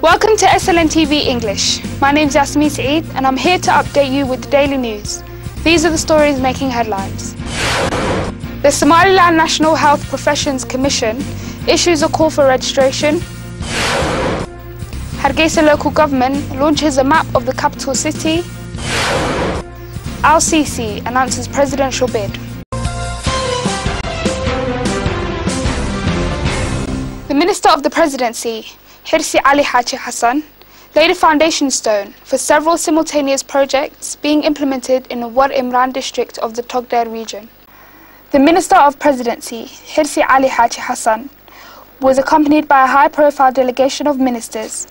Welcome to SLN English. My name is Yasmin Saeed and I'm here to update you with the daily news. These are the stories making headlines. The Somaliland National Health Professions Commission issues a call for registration. Hargeisa local government launches a map of the capital city. Al-Sisi announces presidential bid. The Minister of the Presidency, Hirsi Ali Haji Hassan, laid a foundation stone for several simultaneous projects being implemented in the War Imran district of the Togdheir region. The Minister of Presidency, Hirsi Ali Haji Hassan, was accompanied by a high-profile delegation of ministers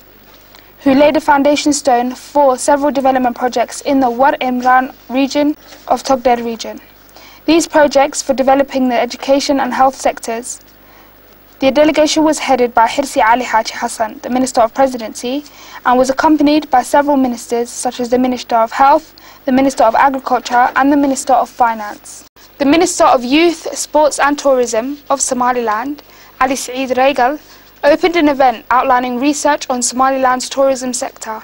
who laid a foundation stone for several development projects in the War Imran region of Togdheir region. These projects for developing the education and health sectors. The delegation was headed by Hirsi Ali Haji Hassan, the Minister of Presidency, and was accompanied by several ministers such as the Minister of Health, the Minister of Agriculture and the Minister of Finance. The Minister of Youth, Sports and Tourism of Somaliland, Ali Saeed Regal, opened an event outlining research on Somaliland's tourism sector.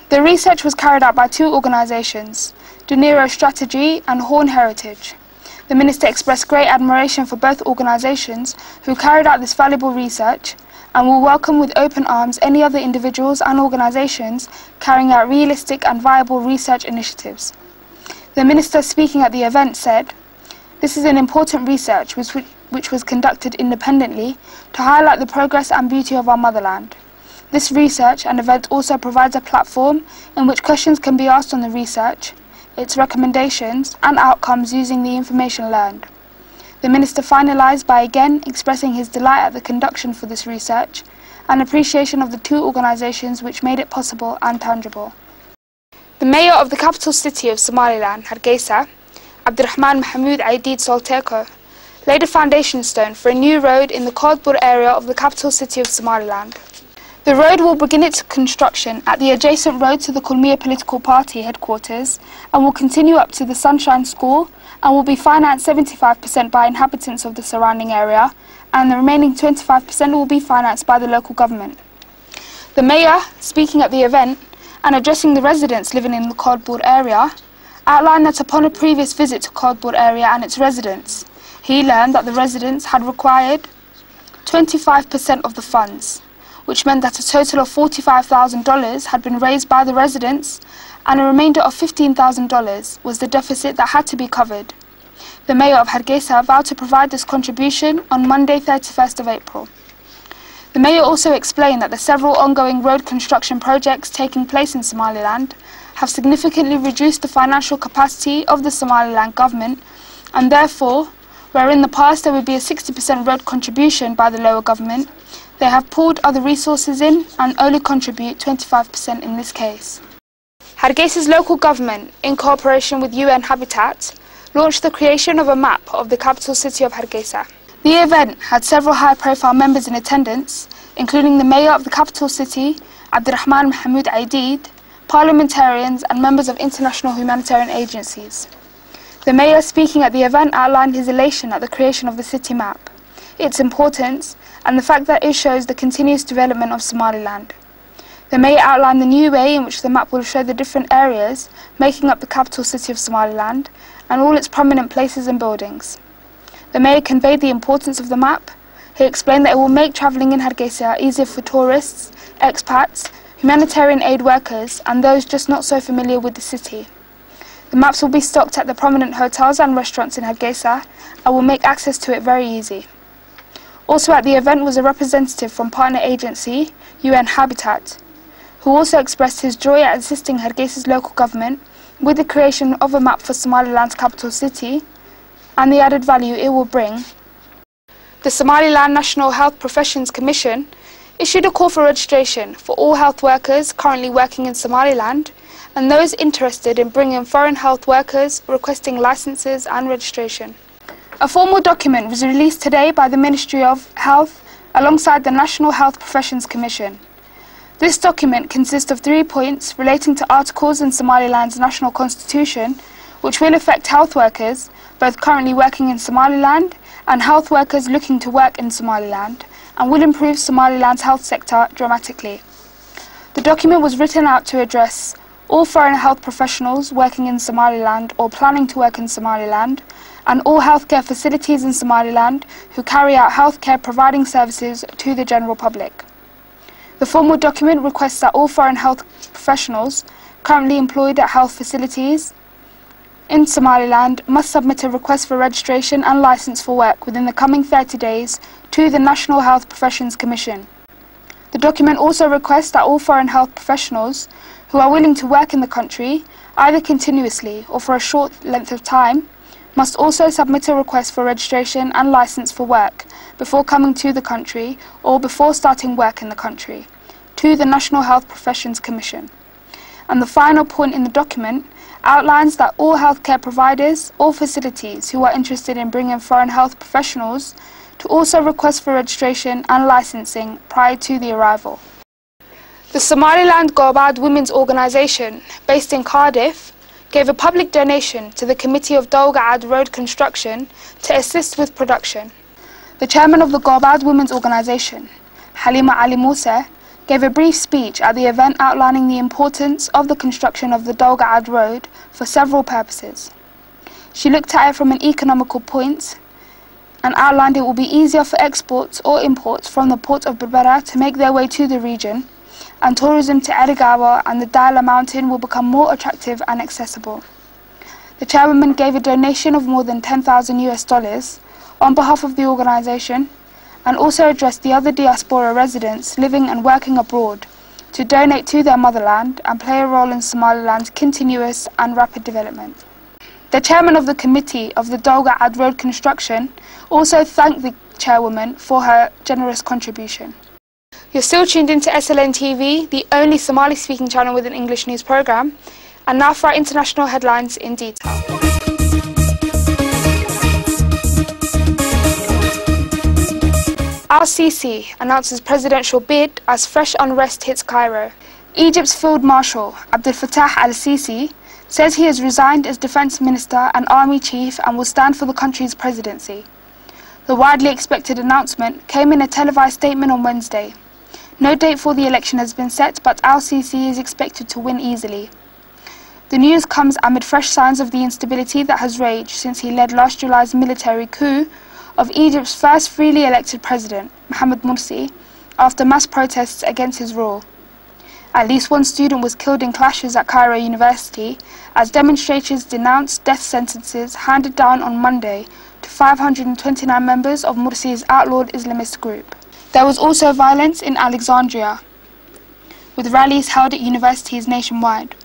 The research was carried out by two organisations, Dunero Strategy and Horn Heritage. The Minister expressed great admiration for both organisations who carried out this valuable research and will welcome with open arms any other individuals and organisations carrying out realistic and viable research initiatives. The Minister speaking at the event said, "This is an important research which was conducted independently to highlight the progress and beauty of our motherland. This research and event also provides a platform in which questions can be asked on the research, its recommendations and outcomes using the information learned." The Minister finalised by again expressing his delight at the conduction for this research and appreciation of the two organisations which made it possible and tangible. The Mayor of the capital city of Somaliland, Hargeisa, Abdurrahman Mahmoud Aidid Solteko, laid a foundation stone for a new road in the Kodbur area of the capital city of Somaliland. The road will begin its construction at the adjacent road to the Kulmiya political party headquarters and will continue up to the Sunshine School and will be financed 75% by inhabitants of the surrounding area and the remaining 25% will be financed by the local government. The Mayor, speaking at the event and addressing the residents living in the Kodbur area, outlined that upon a previous visit to Kodbur area and its residents, he learned that the residents had required 25% of the funds, which meant that a total of $45,000 had been raised by the residents and a remainder of $15,000 was the deficit that had to be covered. The Mayor of Hargeisa vowed to provide this contribution on Monday 31st of April. The Mayor also explained that the several ongoing road construction projects taking place in Somaliland have significantly reduced the financial capacity of the Somaliland government and therefore, where in the past there would be a 60% road contribution by the lower government, they have pulled other resources in and only contribute 25% in this case. Hargeisa's local government, in cooperation with UN Habitat, launched the creation of a map of the capital city of Hargeisa. The event had several high-profile members in attendance, including the Mayor of the capital city, Abdurrahman Mahmoud Aidid, parliamentarians and members of international humanitarian agencies. The Mayor speaking at the event outlined his elation at the creation of the city map, its importance and the fact that it shows the continuous development of Somaliland. The Mayor outlined the new way in which the map will show the different areas making up the capital city of Somaliland and all its prominent places and buildings. The Mayor conveyed the importance of the map. He explained that it will make travelling in Hargeisa easier for tourists, expats, humanitarian aid workers and those just not so familiar with the city. The maps will be stocked at the prominent hotels and restaurants in Hargeisa and will make access to it very easy. Also at the event was a representative from partner agency, UN Habitat, who also expressed his joy at assisting Hargeisa's local government with the creation of a map for Somaliland's capital city and the added value it will bring. The Somaliland National Health Professions Commission issued a call for registration for all health workers currently working in Somaliland and those interested in bringing foreign health workers requesting licenses and registration. A formal document was released today by the Ministry of Health alongside the National Health Professions Commission. This document consists of 3 points relating to articles in Somaliland's national constitution which will affect health workers, both currently working in Somaliland and health workers looking to work in Somaliland, and will improve Somaliland's health sector dramatically. document was written out to address all foreign health professionals working in Somaliland or planning to work in Somaliland, and all healthcare facilities in Somaliland who carry out healthcare providing services to the general public. The formal document requests that all foreign health professionals currently employed at health facilities in Somaliland must submit a request for registration and licence for work within the coming 30 days to the National Health Professions Commission. The document also requests that all foreign health professionals who are willing to work in the country, either continuously or for a short length of time, must also submit a request for registration and licence for work before coming to the country or before starting work in the country to the National Health Professions Commission. And the final point in the document outlines that all healthcare providers or facilities who are interested in bringing foreign health professionals to also request for registration and licensing prior to the arrival. The Somaliland Gorbad Women's Organisation, based in Cardiff, gave a public donation to the Committee of Dolga'ad Road Construction to assist with production. The chairman of the Gorbad Women's Organisation, Halima Ali Musa, gave a brief speech at the event outlining the importance of the construction of the Dolga'ad Road for several purposes. She looked at it from an economical point and outlined it will be easier for exports or imports from the port of Berbera to make their way to the region, and tourism to Erigawa and the Daila mountain will become more attractive and accessible. The chairwoman gave a donation of more than $10,000 on behalf of the organisation, and also addressed the other diaspora residents living and working abroad to donate to their motherland and play a role in Somaliland's continuous and rapid development. The chairman of the committee of the Dolga'ad Road construction also thanked the chairwoman for her generous contribution. You're still tuned into SLN TV, the only Somali-speaking channel with an English news programme, and now for our international headlines in detail. Al-Sisi announces presidential bid as fresh unrest hits Cairo. Egypt's Field Marshal Abdel Fattah al-Sisi says he has resigned as defence minister and army chief and will stand for the country's presidency. The widely expected announcement came in a televised statement on Wednesday. No date for the election has been set, but al-Sisi is expected to win easily. The news comes amid fresh signs of the instability that has raged since he led last July's military coup of Egypt's first freely elected president, Mohamed Morsi, after mass protests against his rule. At least one student was killed in clashes at Cairo University as demonstrators denounced death sentences handed down on Monday to 529 members of Morsi's outlawed Islamist group. There was also violence in Alexandria, with rallies held at universities nationwide.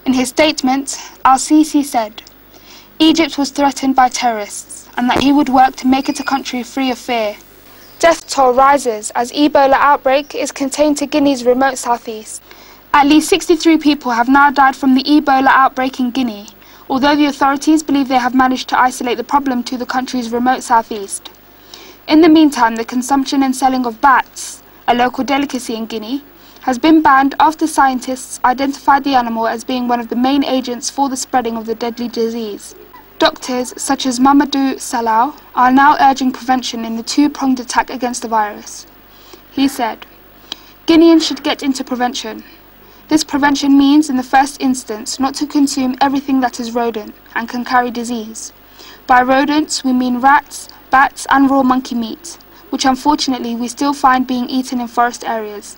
In his statement, al-Sisi said, Egypt was threatened by terrorists and that he would work to make it a country free of fear. Death toll rises as Ebola outbreak is contained to Guinea's remote southeast. At least 63 people have now died from the Ebola outbreak in Guinea, although the authorities believe they have managed to isolate the problem to the country's remote southeast. In the meantime, the consumption and selling of bats, a local delicacy in Guinea, has been banned after scientists identified the animal as being one of the main agents for the spreading of the deadly disease. Doctors such as Mamadou Salau are now urging prevention in the two-pronged attack against the virus. He said, Guineans should get into prevention. This prevention means, in the first instance, not to consume everything that is rodent and can carry disease. By rodents, we mean rats, bats and raw monkey meat, which unfortunately we still find being eaten in forest areas.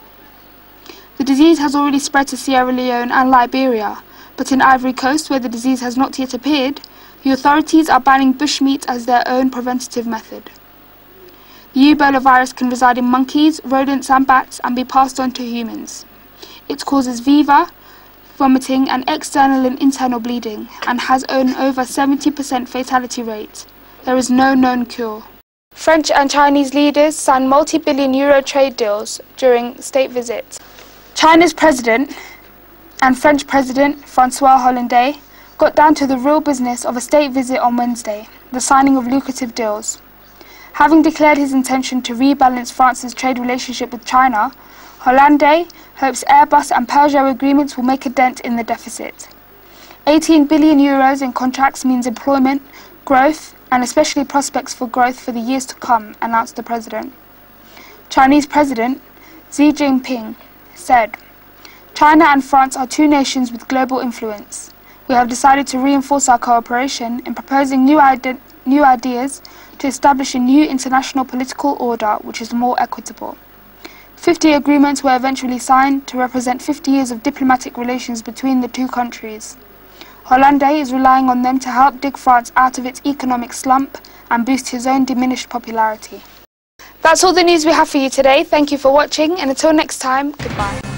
The disease has already spread to Sierra Leone and Liberia, but in Ivory Coast, where the disease has not yet appeared, the authorities are banning bushmeat as their own preventative method. The Ebola virus can reside in monkeys, rodents and bats and be passed on to humans. It causes fever, vomiting and external and internal bleeding and has an over 70% fatality rate. There is no known cure. French and Chinese leaders signed multi-billion euro trade deals during state visits. China's president and French President François Hollande got down to the real business of a state visit on Wednesday, the signing of lucrative deals. Having declared his intention to rebalance France's trade relationship with China, Hollande hopes Airbus and Peugeot agreements will make a dent in the deficit. 18 billion euros in contracts means employment, growth, and especially prospects for growth for the years to come, announced the president. Chinese President Xi Jinping said, China and France are two nations with global influence. We have decided to reinforce our cooperation in proposing new ideas to establish a new international political order which is more equitable. 50 agreements were eventually signed to represent 50 years of diplomatic relations between the two countries. Hollande is relying on them to help dig France out of its economic slump and boost his own diminished popularity. That's all the news we have for you today. Thank you for watching, and until next time, goodbye.